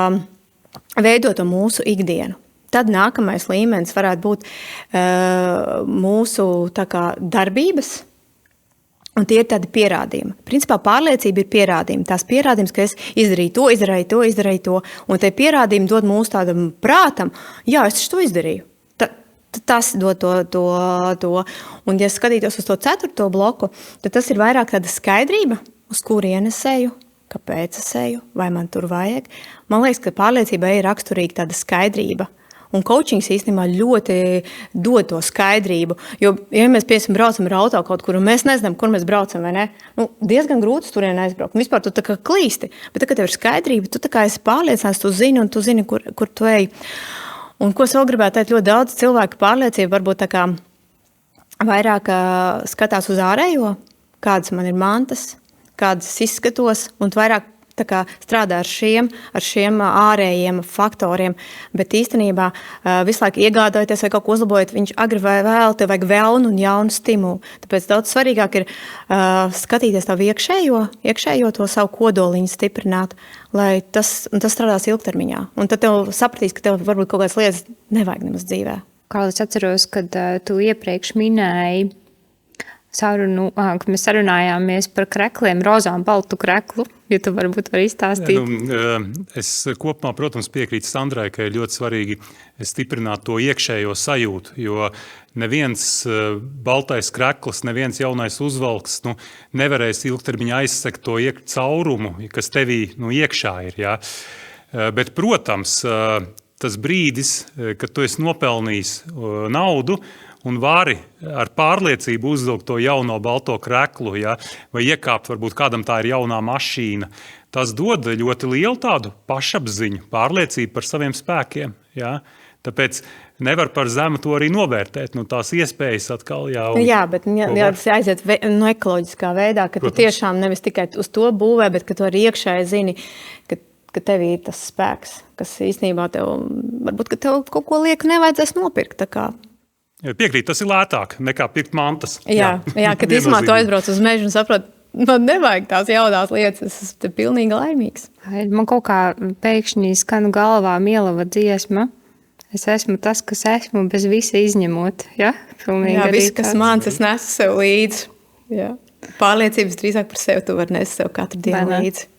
veido to mūsu ikdienu. Tad nākamais līmenis varētu būt mūsu tā kā darbības, un tie ir tādi pierādījumi. Principā pārliecība ir pierādījumi. Tās pierādījums, ka es izdarīju to, un tie pierādījumi dod mūsu tādam prātam, jā, es to izdarīju. Tas dod to. Un, ja skatītos uz to 4. bloku, tad tas ir vairāk tāda skaidrība, uz kurienes eju, kāpēc es eju, vai man tur vajag. Man liekas, ka pārliecībai ir raksturīga tāda skaidrība. Un coachings īstenībā ļoti dod to skaidrību. Jo, ja mēs braucam ar auto kaut kur, un mēs nezinām, kur mēs braucam, vai ne? Diezgan grūti turien aizbraukt. Vispār tu tā kā klīsti. Bet tagad tev ir skaidrība, tu tā kā esi pārliecināts, tu zini, kur tu ej. Un ko es vēl gribētu teikt, ļoti daudz cilvēku pārliecība varbūt tā kā vairāk skatās uz ārējo, kādas man ir mantas, kādas izskatos, un vairāk tā kā strādā ar šiem ārējiem faktoriem, bet īstenībā visu laiku iegādājoties vai kaut ko uzlabojot, viņš agri vai vēl, tev vajag vēlnu un jaunu stimulu. Tāpēc daudz svarīgāk ir skatīties tavu iekšējo to savu kodoliņu stiprināt, lai tas strādās ilgtermiņā. Un tad tev sapratīs, ka tev varbūt kaut kādas lietas nevajag nemaz dzīvē. Kā es atceros, kad tu iepriekš minēji sarunu, kad mēs sarunājāmies par krekliem, rozām baltu kreklu, ja tu varbūt vari izstāstīt. Es kopumā, protams, piekrītu Sandrai, ka ir ļoti svarīgi stiprināt to iekšējo sajūtu, jo neviens baltais krekls, neviens jaunais uzvalks nevarēs ilgtermiņā aizsegt to caurumu, kas tevī iekšā ir. Ja? Bet, protams, tas brīdis, kad tu esi nopelnījis naudu, un vari ar pārliecību uzvilkt to jauno balto kreklu, ja, vai iekāpt, varbūt kādam tā ir jaunā mašīna. Tas dod ļoti lielu tādu pašapziņu, pārliecību par saviem spēkiem. Ja. Tāpēc nevar par zemu to arī novērtēt. Tās iespējas atkal jau... Jā, bet tas aiziet ekoloģiskā veidā, ka tu tiešām nevis tikai uz to būvē, bet ka tu arī iekšēji zini, ka tev ir tas spēks, kas īstenībā tev, varbūt, ka tev kaut ko lieku nevajadzēs nopirkt, tā kā... Piekrīt, tas ir lētāk nekā pirkt mantas. Jā, kad īsumā tu aizbrauc uz mežu un saprot, man nevajag tās jaunās lietas, es esmu pilnīgi laimīgs. Man kaut kā pēkšņi skan galvā Mielava dziesma. Es esmu tas, kas esmu, bez visa izņemot. Ja? Jā, viss, kas mans, es nesu sev līdzi. Jā. Pārliecības drīzāk par sevi tu vari nest sev katru dienu līdzi.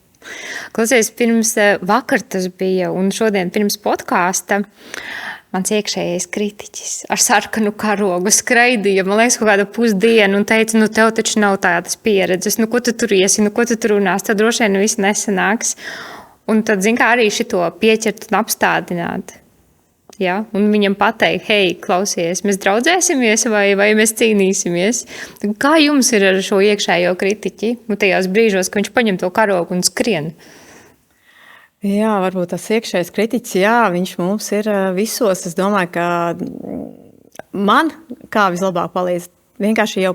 Klausies, pirms vakar tas bija un šodien pirms podkāsta mans iekšējais kritiķis ar sarkanu karogu skraidīja, man liekas, kaut kāda pusdienu un teica, tev taču nav tādas pieredzes, ko tu tur iesi, ko tu tur runās, tad droši vien viss nesanāks. Un tad, zin kā, arī šito pieķert un apstādināt. Ja? Un viņam pateikt, hei, klausies, mēs draudzēsimies vai mēs cīnīsimies? Kā jums ir ar šo iekšējo kritiķi? Tajās brīžos, ka viņš paņem to karogu un skrien. Jā, varbūt tas iekšējais kritiķis, jā, viņš mums ir visos. Es domāju, ka man kā vislabāk palīdz vienkārši jau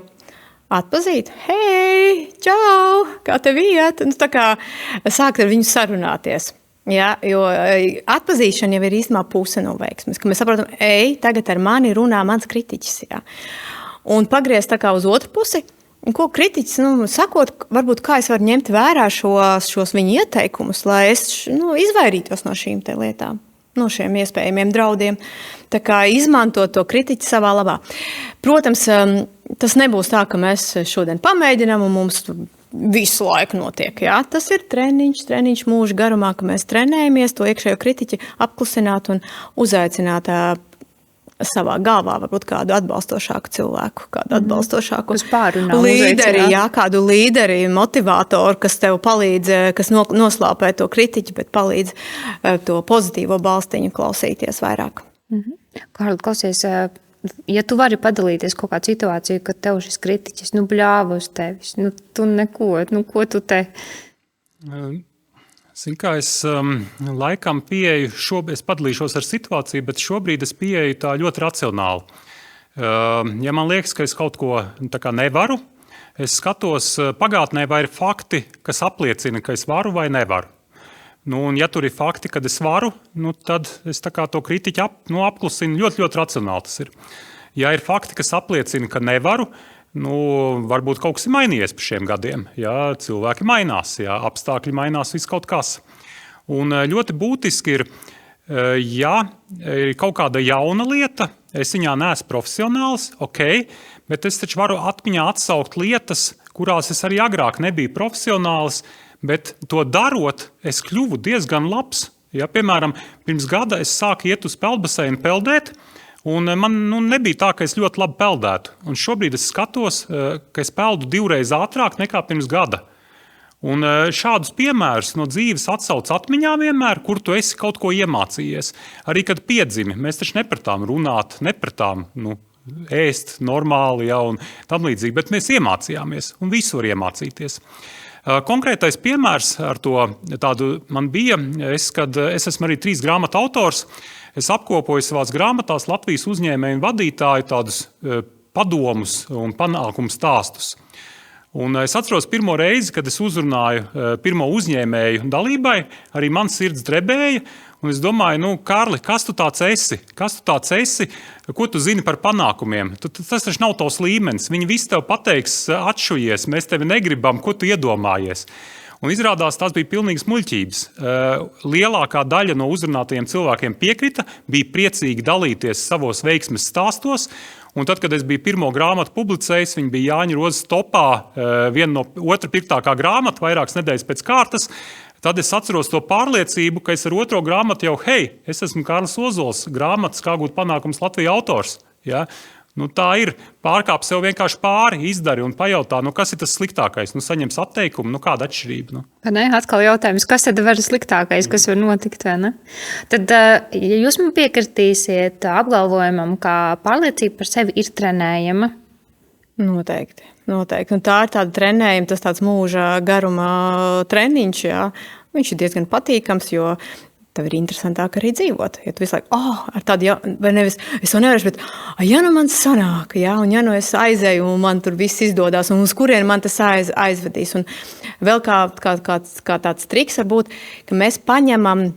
atpazīt. Hei, čau, kā tev iet? Un tā kā sākt ar viņu sarunāties. Jā, jo atpazīšana jau ir īstenībā puse no veiksmes. Ka mēs saprotam, tagad ar mani runā mans kritiķis. Jā. Un pagriezt tā kā uz otru pusi. Ko kritiķis, sakot, varbūt kā es varu ņemt vērā šos viņa ieteikumus, lai es izvairītos no šīm te lietām, no šiem iespējamiem draudiem. Tā kā izmantot to kritiķi savā labā. Protams, tas nebūs tā, ka mēs šodien pamēģinām un mums visu laiku notiek. Jā? Tas ir treniņš mūža garumā, ka mēs trenējamies to iekšējo kritiķi apklusināt un uzaicināt savā galvā varbūt kādu atbalstošāku cilvēku, kādu atbalstošāku līderi, kādu līderi, motivātoru, kas tev palīdz, kas noslāpē to kritiķi, bet palīdz to pozitīvo balstiņu klausīties vairāk. Kārli, klausies, ja tu vari padalīties kaut kādu situāciju, kad tev šis kritiķis, bļāva uz tevis, tu neko, ko tu te... Kā es laikam pieeju, es padalīšos ar situāciju, bet šobrīd es pieeju tā ļoti racionāli. Ja man liekas, ka es kaut ko nevaru, es skatos pagātnē, vai ir fakti, kas apliecina, ka es varu vai nevaru. Nu, un ja tur ir fakti, kad es varu, nu, tad es tā kā to kritiķi apklusinu. Ļoti, ļoti racionāli tas ir. Ja ir fakti, kas apliecina, ka nevaru, nu, varbūt kaut kas ir mainījies pa šiem gadiem. Ja cilvēki mainās, ja apstākļi mainās, viss kaut kas. Un ļoti būtiski ir, ja ir kaut kāda jauna lieta, es viņā neesmu profesionāls, ok, bet es taču varu atmiņā atsaukt lietas, kurās es arī agrāk nebiju profesionāls, bet to darot, es kļuvu diezgan labs. Ja, piemēram, pirms gada es sāku iet uz peldbaseinu peldēt, un man nebija tā, ka es ļoti labi peldētu. Un šobrīd es skatos, ka es peldu 2 reizes ātrāk nekā pirms gada. Un šādus piemērus no dzīves atsauc atmiņā vienmēr, kur tu esi kaut ko iemācījies. Arī, kad piedzimi, mēs taču nepratām runāt, nepratām ēst normāli, ja, un tam līdzīgi, bet mēs iemācījāmies, un visu var iemācīties. Konkrētais piemērs ar to tādu man bija, kad es esmu arī 3 grāmatu autors, es apkopoju savās grāmatās Latvijas uzņēmēju un vadītāju tādus padomus un panākumu stāstus. Un es atceros pirmo reizi, kad es uzrunāju pirmo uzņēmēju dalībai, arī man sirds drebēja, un es domāju, Kārli, kas tu tāds esi? Kas tu tāds esi? Ko tu zini par panākumiem? Tas taču nav tavs līmenis. Viņi visi tev pateiks, atšujies, mēs tevi negribam, ko tu iedomājies. Un izrādās, tās bija pilnīgas muļķības. Lielākā daļa no uzrunātajiem cilvēkiem piekrita, bija priecīgi dalīties savos veiksmes stāstos, un tad, kad es biju pirmo grāmatu publicējis, viņa bija Jāņa Rozes topā, viena no otra pirktākā grāmata, vairākas nedēļas pēc kārtas, tad es atceros to pārliecību, ka es ar otro grāmatu jau, es esmu Kārlis Ozols, grāmatas Kā gūt panākums Latvijā autors. Ja? Tā ir, pārkāp sev vienkārši pāri, izdari un pajautā, kas ir tas sliktākais, saņems atteikumu, kāda atšķirība. Atkal jautājums, kas tad var sliktākais, kas var notikt, vai ne? Tad, ja jūs man piekritīsiet apgalvojumam, ka pārliecība par sevi ir trenējama? Noteikti. Un tā ir tāda trenējuma, tas tāds mūža garuma treniņš, jā. Viņš ir diezgan patīkams, jo tev ir interesantāk arī dzīvot. Ja tu visu laiku, ar tādu, vai nevis, es to nevarēšu, bet, ja man sanāk, ja, un ja es aizēju, un man tur viss izdodās, un uz kurien man tas aizvedīs. Un vēl kā tāds triks var būt, ka mēs paņemam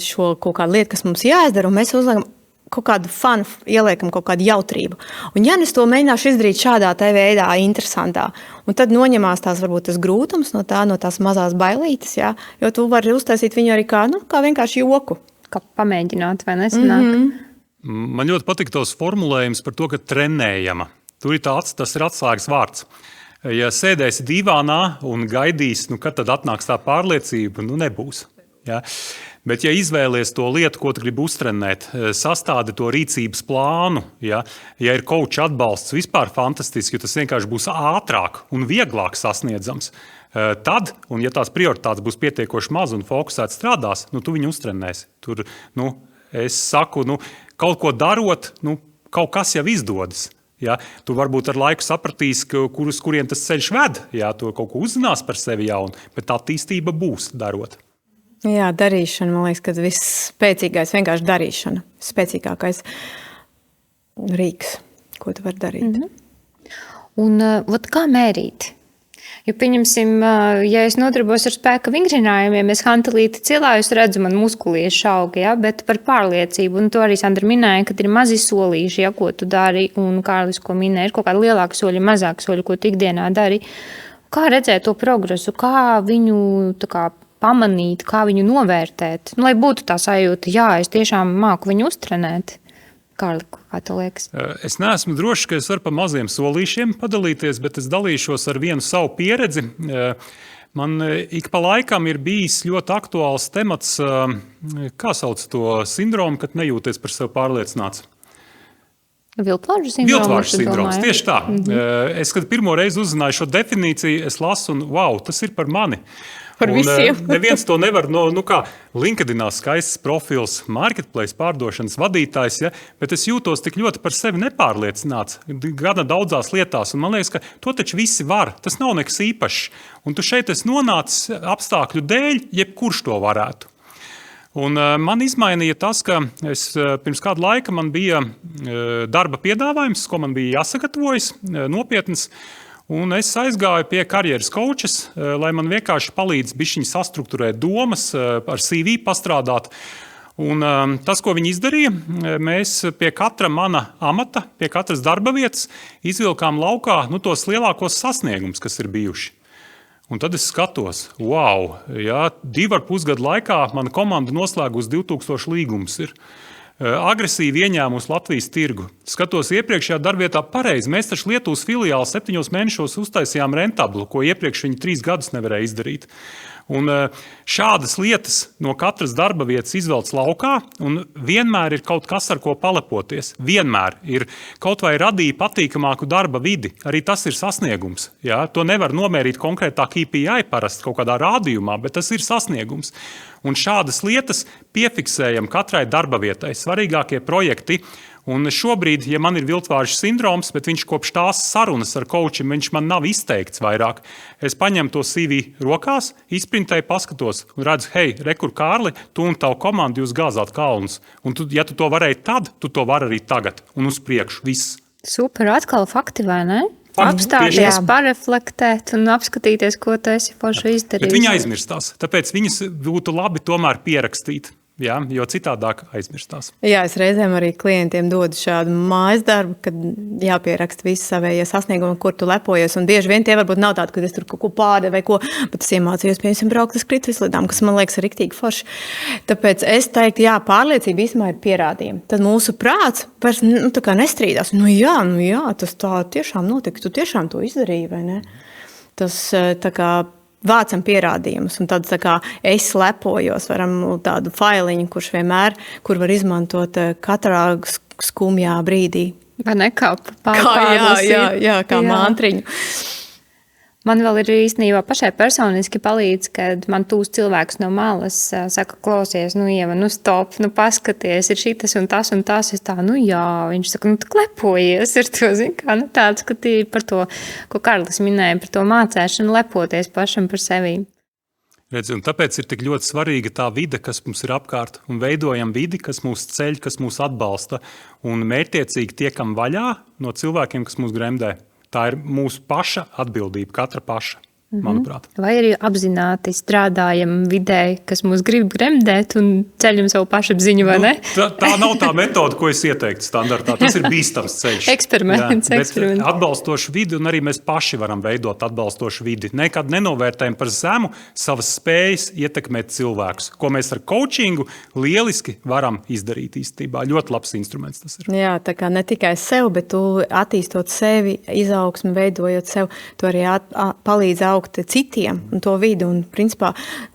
šo kaut kādu lietu, kas mums jāizdara, un mēs uzliekam kaut kādu fanu, ieliekam kaut kādu jautrību. Un ja es to mēģināšu izdarīt šādā veidā, interesantā, un tad noņemās varbūt tas grūtums no tās mazās bailītes, ja, jo tu vari uztaisīt viņu arī kā vienkārši joku. Kā pamēģināt, vai nesanāk? Man ļoti patīk tos formulējums par to, ka trenējama. Tur ir tas ir atslēgas vārds. Ja sēdēsi divānā un gaidīs, kad tad atnāks tā pārliecība, nebūs. Ja? Bet, ja izvēlies to lietu, ko tu gribi uztrenēt, sastādi to rīcības plānu, ja ir coach atbalsts, vispār fantastiski, jo tas vienkārši būs ātrāk un vieglāk sasniedzams, tad, un ja tās prioritātes būs pietiekoši maz un fokusēti strādās, tu viņu uztrenēsi. Tur, es saku, kaut ko darot, kaut kas jau izdodas. Ja? Tu varbūt ar laiku sapratīsi, kuriem tas ceļš ved, ja? Tu kaut ko uzzinās par sevi jaunu, bet tā attīstība būs darot. Jā, darīšana, man liekas, ka viss spēcīgais, vienkārši darīšana, spēcīgākais rīks, ko tu vari darīt. Un kā mērīt? Jo, pieņemsim, ja es nodarbos ar spēka vingrinājumiem, es hantelīti cilāju, es redzu, man muskulieši auga, ja? Bet par pārliecību, un to arī Sandra minēja, ka ir mazi solīši, ja, ko tu dari, un Kārlis, ko minēja, ir kaut kādi lielāki soļi, mazāki soļi, ko tu ikdienā dari. Kā redzēt to progresu, kā viņu pamanīt, kā viņu novērtēt, lai būtu tā sajūta, es tiešām māku viņu uztrenēt. Kārli, kā tev liekas? Es neesmu drošs, ka es varu pa maziem solīšiem padalīties, bet es dalīšos ar vienu savu pieredzi. Man ik pa laikam ir bijis ļoti aktuāls temats, kā sauc to sindromu, kad nejūties par sevi pārliecināts. Viltvāržu sindroms, tieši tā. Es, kad pirmo reizi uzzināju šo definīciju, es lasu un tas ir par mani. Par visiem. Neviens to nevar, kā LinkedInā skaists profils, marketplace pārdošanas vadītājs, ja, bet es jūtos tik ļoti par sevi nepārliecināts, gana daudzās lietās, un man liekas, ka to taču visi var, tas nav nekas īpašs, un tu šeit esi nonācis apstākļu dēļ, jebkurš to varētu. Un man izmainīja tas, ka pirms kādu laika man bija darba piedāvājums, ko man bija jāsagatavojas, nopietnas, Un es aizgāju pie karjeras kočes, lai man vienkārši palīdz bišķiņi sastrukturēt domas, ar CV pastrādāt. Un tas, ko viņi izdarīja, mēs pie katra mana amata, pie katras darba vietas izvilkām laukā tos lielākos sasniegumus, kas ir bijuši. Un tad es skatos, wow, 2,5 gadu laikā mana komanda noslēgus 2000 līgumus ir. Agresīvi ieņēmusi Latvijas tirgu. Skatos iepriekšējā darbvietā pareizi. Mēs taču Lietuvas filiāli 7 mēnešos uztaisījām rentablu, ko iepriekš viņi 3 gadus nevarēja izdarīt. Un šādas lietas no katras darba vietas izvelc laukā, un vienmēr ir kaut kas, ar ko palepoties. Vienmēr ir kaut vai radīja patīkamāku darba vidi. Arī tas ir sasniegums. Ja? To nevar nomērīt konkrētā KPI parasti kaut kādā rādījumā, bet tas ir sasniegums. Un šādas lietas piefiksējam katrai darba vietai. Svarīgākie projekti. Un šobrīd, ja man ir viltvāržu sindroms, bet viņš kopš tās sarunas ar kočiem, viņš man nav izteikts vairāk. Es paņemu to CV rokās, izprintēju, paskatos un redzu, hei, rekur Kārli, tu un tavu komandu jūs gāzāt kalnus. Un ja tu to varēji tad, tu to vari arī tagad. Un uz priekšu, viss. Super, atkal fakti, vai ne? Fakti, apstāties, pareflektēt un apskatīties, ko tu esi forši izdarījis. Bet viņi aizmirstās, tāpēc viņas būtu labi tomēr pierakstīt. Jā, jo citādāk aizmirstās. Jā, es reizēm arī klientiem dodu šādu mājas darbu, kad jāpieraksta visi savējie sasniegumi, kur tu lepojies. Un bieži vien tie varbūt nav tādi, kad es tur kaut ko pārdevu vai ko, bet es iemācījos, piemēram, braukt uz kritvislidām, kas man liekas riktīgi forši. Tāpēc es teiktu, jā, pārliecība īstenībā ir pierādījumi. Tad mūsu prāts vairs tā kā nestrīdās. Nu jā, tas tā tiešām notika, tu tiešām to izdarīji, vai ne? Tas tā kā vācam pierādījumus, un tad es lepojos, varam tādu failiņu, kur var izmantot katrā skumjā brīdī. Vai ne, kā pārlasīt? Jā, kā mantriņu. Man vēl ir īstenībā pašai personiski palīdz, kad man tūs cilvēks no malas saka, klausies, Ieva, stop, paskaties, ir šitas un tas, es tā, jā, viņš saka, tu lepojies, ir to, kā, tāds, ka tī par to, ko Karlis minēja, par to mācēšanu, lepoties pašam par sevi. Redzi, un tāpēc ir tik ļoti svarīga tā vide, kas mums ir apkārt, un veidojam vidi, kas mūs ceļ, kas mūs atbalsta, un mērķiecīgi tiekam vaļā no cilvēkiem, kas mūs gremdē. Tā ir mūsu paša atbildība, katra paša, manuprāt. Vai arī apzināti strādājam vidē, kas mūs grib gremdēt un ceļam savu pašapziņu, vai ne? Tā nav tā metode, ko es ieteiktu standartā. Tas ir bīstams ceļš. Eksperiments. Atbalstošu vidi, un arī mēs paši varam veidot atbalstošu vidi. Nekad nenovērtējam par zemu savas spējas ietekmēt cilvēkus, ko mēs ar coachingu lieliski varam izdarīt īstenībā. Ļoti labs instruments tas ir. Jā, tā kā ne tikai sev, bet tu attīstot sevi, izaugsmi, veidojot sev, tu arī palīdz augt citiem un to vidi. Un, principā,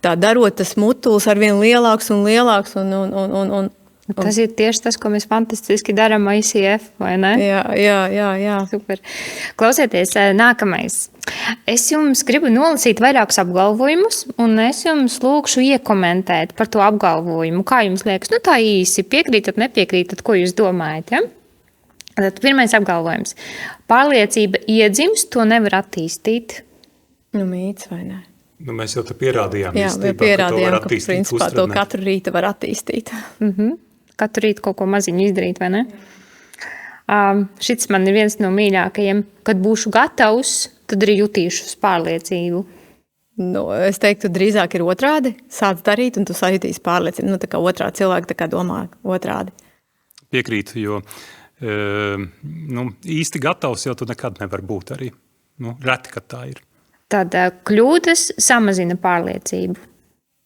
tā darot, tas mutulis arvien lielāks un lielāks. Un tas ir tieši tas, ko mēs fantastiski darām ICF, vai ne? Jā. Super. Klausieties, nākamais. Es jums gribu nolasīt vairākus apgalvojumus, un es jums lūkšu iekomentēt par to apgalvojumu. Kā jums liekas? Tā īsi piekrītat, nepiekrītat, ko jūs domājat, ja? Tad pirmais apgalvojums. Pārliecība iedzimst, to nevar attīstīt. Mīts vai ne? Mēs jau te pierādījām. Jā, pierādījām, ka principā to katru rītu var attīstīt. Katru rītu kaut ko maziņu izdarīt, vai ne? Šis man ir viens no mīļākajiem. Kad būšu gatavs, tad arī jutīšu pārliecību. Es teiktu, drīzāk ir otrādi. Sāc darīt, un tu sajutīsi pārliecību. Tā kā otrādi cilvēki tā kā domā otrādi. Piekrītu, jo īsti gatavs jau tu nekad nevar būt arī. Reti, kad tā ir. Tad kļūdas samazina pārliecību.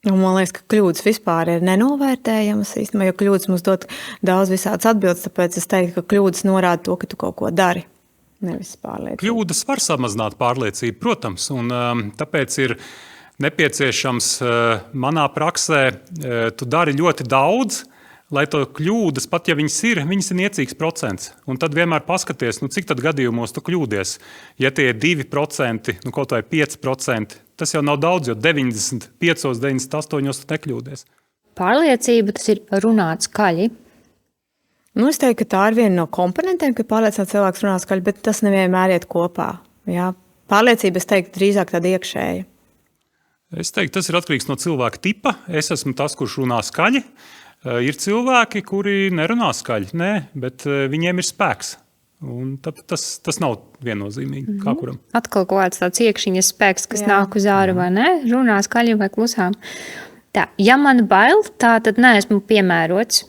Man liekas, ka kļūdas vispār ir nenovērtējamas īstenībā, jo kļūdas mums dod daudz visādas atbildes, tāpēc es teiktu, ka kļūdas norāda to, ka tu kaut ko dari, nevis pārliecību. Kļūdas var samazināt pārliecību, protams, un tāpēc ir nepieciešams manā praksē, tu dari ļoti daudz, lai to kļūdas, pat ja viņas ir niecīgs procents. Un tad vienmēr paskaties, cik tad gadījumos tu kļūdies. Ja tie ir 2%, kaut vai 5%, tas jau nav daudz, jo 95, 98 tu nekļūdies. Pārliecība tas ir runāt skaļi. Es teiktu, ka tā ir viena no komponentiem, ka pārliecināts cilvēks runā skaļi, bet tas nevienmēr iet kopā. Jā. Pārliecība, es teiktu, drīzāk tāda iekšēja. Es teiktu, tas ir atkarīgs no cilvēka tipa. Es esmu tas, kurš runā skaļi. Ir cilvēki, kuri nerunā skaļi, bet viņiem ir spēks. Un tas nav viennozīmīgi kā kuram. Atkal kaut kāds tāds iekšķiņas spēks, kas nāk uz āru, vai ne? Runā skaļi vai klusām. Tā, ja man bail, tā tad neesmu piemērots.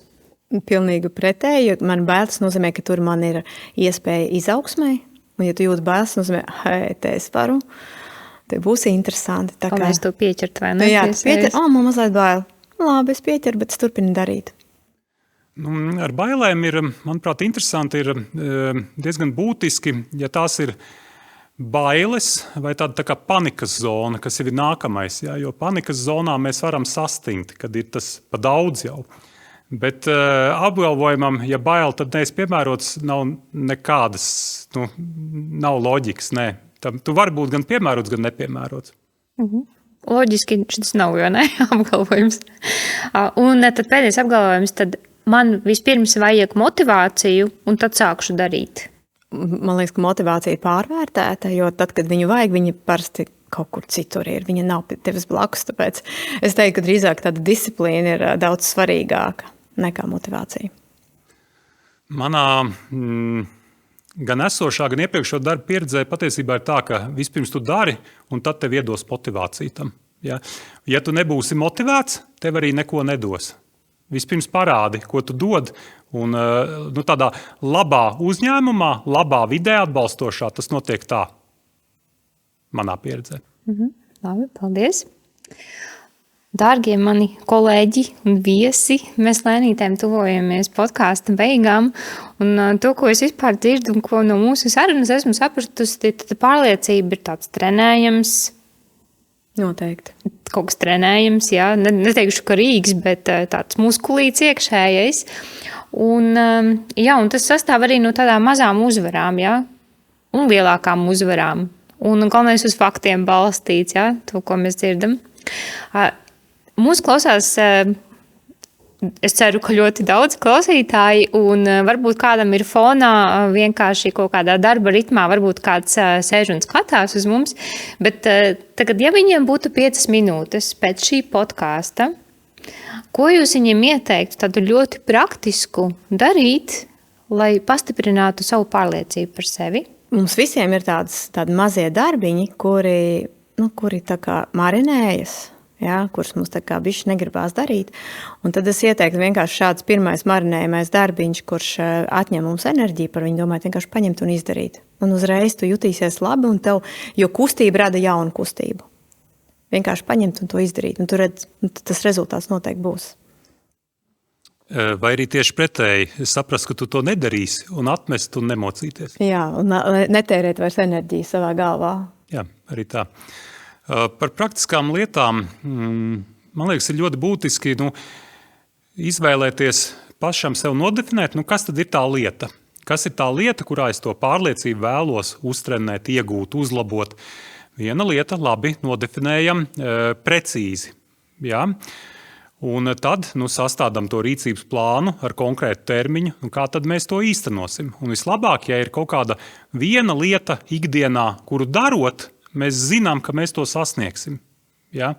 Pilnīgi pretēji, jo man bailes nozīmē, ka tur man ir iespēja izaugsmai. Un, ja tu jūti bailes, nozīmē, hei, te es varu, te būs interesanti. Tā kā es to pieķert, vai ne? Jā, tu pieķer, man mazliet bail. Labi, es pieķeru, bet es turpinu darīt. Ar bailēm ir, manuprāt, interesanti ir diezgan būtiski, ja tās ir bailes vai tāda tā kā panikas zona, kas jau ir nākamais. Jā, jo panikas zonā mēs varam sastingt, kad ir tas pa daudz jau. Bet apgalvojumam, ja bail, tad neesi piemērots, nav nekādas, nav loģikas. Nē. Tu vari būt gan piemērots, gan nepiemērots. Loģiski šis nav, jo ne apgalvojums. Un tad pēdējais apgalvojums, tad man vispirms vajag motivāciju, un tad sākšu darīt. Man liekas, ka motivācija ir pārvērtēta, jo tad, kad viņu vajag, viņa parasti kaut kur citur ir. Viņa nav pie tevis blakus, tāpēc es teiktu, ka drīzāk tāda disciplīna ir daudz svarīgāka nekā motivācija. Manā gan esošā, gan iepriekšējā darba pieredzē patiesībā ir tā, ka vispirms tu dari, un tad tev iedos motivāciju tam. Ja tu nebūsi motivēts, tev arī neko nedos. Vispirms parādi, ko tu dod, un tādā labā uzņēmumā, labā vidē atbalstošā, tas notiek tā, manā pieredzē. Labi, paldies. Dārgie mani kolēģi un viesi, mēs lēnītēm tuvojamies podkāsta beigām, un to, ko es vispār dzirdu un ko no mūsu sarunas esmu sapratusi, tad pārliecība ir tāds trenējams. Noteikti. Kaut kas trenējams, jā, neteikšu, ka rīks, bet tāds muskulīts iekšējais. Un tas sastāv arī no tādām mazām uzvarām, jā, un lielākām uzvarām. Un galvenais uz faktiem balstīts, jā, to, ko mēs dzirdam. Mūs klausās, es ceru, ka ļoti daudz klausītāji, un varbūt kādam ir fonā vienkārši kaut kādā darba ritmā, varbūt kāds sēž un skatās uz mums, bet tagad, ja viņiem būtu 5 minūtes pēc šī podkāsta, ko jūs viņiem ieteiktu tādu ļoti praktisku darīt, lai pastiprinātu savu pārliecību par sevi? Mums visiem ir tādi mazie darbiņi, kuri tā kā marinējas, kurus mums tā kā bišķi negribās darīt. Un tad es ieteiktu vienkārši šāds pirmais marinējamais darbiņš, kurš atņem mums enerģiju par viņu, domājot, vienkārši paņemt un izdarīt. Un uzreiz tu jutīsies labi, un jo kustība rada jaunu kustību. Vienkārši paņemt un to izdarīt, un tu redz, tas rezultāts noteikti būs. Vai arī tieši pretēji, saprast, ka tu to nedarīsi un atmest un nemocīties. Jā, un netērēt vairs enerģiju savā galvā. Jā, arī tā. Par praktiskām lietām, man liekas, ir ļoti būtiski izvēlēties pašam sev nodefinēt, kas tad ir tā lieta. Kas ir tā lieta, kurā es to pārliecību vēlos uztrenēt, iegūt, uzlabot. Viena lieta, labi, nodefinējam precīzi. Jā. Un tad sastādām to rīcības plānu ar konkrētu termiņu, kā tad mēs to īstenosim. Un vislabāk, ja ir kaut kāda viena lieta ikdienā, kuru darot, mēs zinām, ka mēs to sasniegsim. Ja?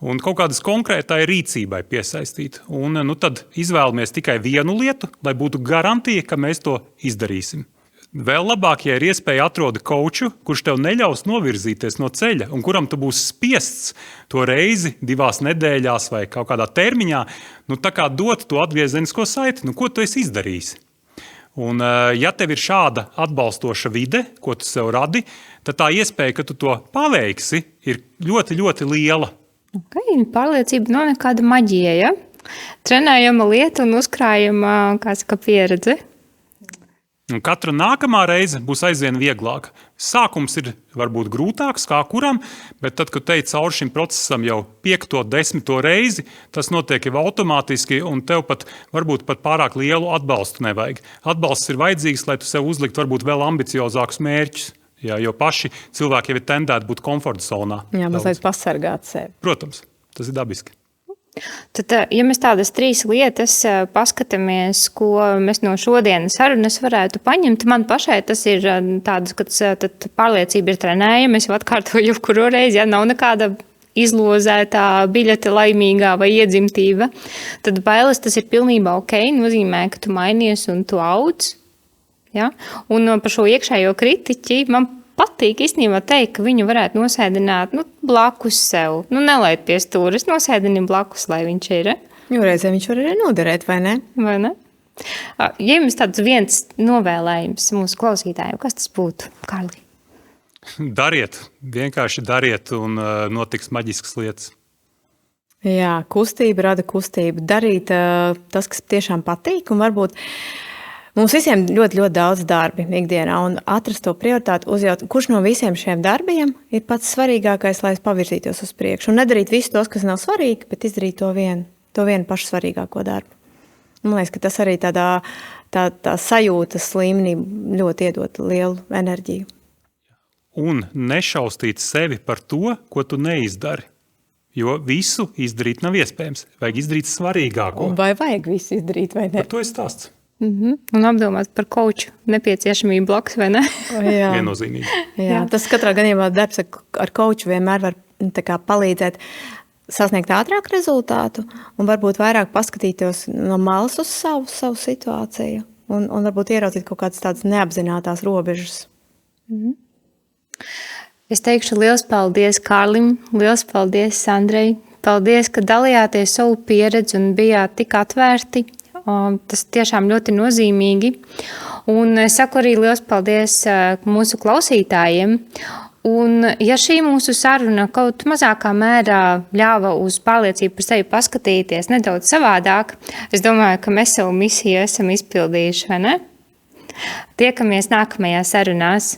Un kaut kādas konkrētai rīcībai piesaistīt. Un tad izvēlamies tikai vienu lietu, lai būtu garantija, ka mēs to izdarīsim. Vēl labāk, ja ir iespēja atrodi kauču, kurš tev neļaus novirzīties no ceļa un kuram tu būsi spiests to reizi 2 nedēļās vai kaut kādā termiņā, tā kā dot to atgriezenisko saiti, ko tu esi izdarījis. Un ja tev ir šāda atbalstoša vide, ko tu sev radi, tad tā iespēja, ka tu to paveiksi, ir ļoti, ļoti liela. Okay, pārliecība nav nekāda maģija, ja? Trenējama lieta un uzkrājama pieredze. Un katra nākamā reize būs aizvien vieglāka. Sākums ir varbūt grūtāks kā kuram, bet tad, kad teici cauri šim procesam jau 5., 10. reizi, tas notiek jau automātiski un tev varbūt pat pārāk lielu atbalstu nevajag. Atbalsts ir vajadzīgs, lai tu sev uzlikt varbūt vēl ambiciozākus mērķus, jo paši cilvēki jau ir tendēti būt komforta zonā. Jā, mazliet pasargāt sevi. Protams, tas ir dabiski. Tad, ja mēs tādas 3 lietas paskatāmies, ko mēs no šodienas sarunas varētu paņemt, man pašai tas ir tāds, ka pārliecība ir trenējama. Es jau atkārtoju kuru reizi, ja nav nekāda izlozētā biļete laimīgā vai iedzimtība, tad bailes tas ir pilnībā ok, nozīmē, ka tu mainies un tu audz. Ja? Un par šo iekšējo kritiķi man patīk īstenībā teikt, ka viņu varētu nosēdināt blakus sev. Nelaid pie stūres, nosēdini blakus, lai viņš ir. Jo reizē viņš var arī noderēt, vai ne? Vai ne? Ja jums tāds viens novēlējums mūsu klausītājiem, kas tas būtu, Kārli? Dariet, vienkārši dariet, un notiks maģiskas lietas. Jā, kustība rada kustību. Darīt tas, kas tiešām patīk, un varbūt mums visiem ļoti, ļoti daudz darbi ikdienā, un atrast to prioritāti, uzjaut, kurš no visiem šiem darbiem ir pats svarīgākais, lai es pavirzītos uz priekšu. Un nedarīt visu tos, kas nav svarīgi, bet izdarīt to vienu pašu svarīgāko darbu. Man liekas, ka tas arī tā sajūtas līmenī ļoti iedot lielu enerģiju. Un nešaustīt sevi par to, ko tu neizdari. Jo visu izdarīt nav iespējams. Vajag izdarīt svarīgāko. Vai vajag visu izdarīt, vai ne? Par to ir stāsts. Un apdomāt par coachu nepieciešamību blakus, vai ne? Jā. Viennozīmīgi. Jā, tas katrā gadījumā darbs ar coachu vienmēr var palīdzēt sasniegt ātrāk rezultātu un varbūt vairāk paskatīties no malas uz savu situāciju un varbūt ieraudzīt kaut kādas tādas neapzinātās robežas. Es teikšu liels paldies Kārlim, liels paldies Sandrai. Paldies, ka dalījāties savu pieredzi un bijāt tik atvērti. Tas tiešām ļoti nozīmīgi. Un es saku arī liels paldies mūsu klausītājiem. Un ja šī mūsu saruna kaut mazākā mērā ļāva uz pārliecību par sevi paskatīties nedaudz savādāk, es domāju, ka mēs savu misiju esam izpildījuši, vai ne? Tiekamies nākamajā sarunās.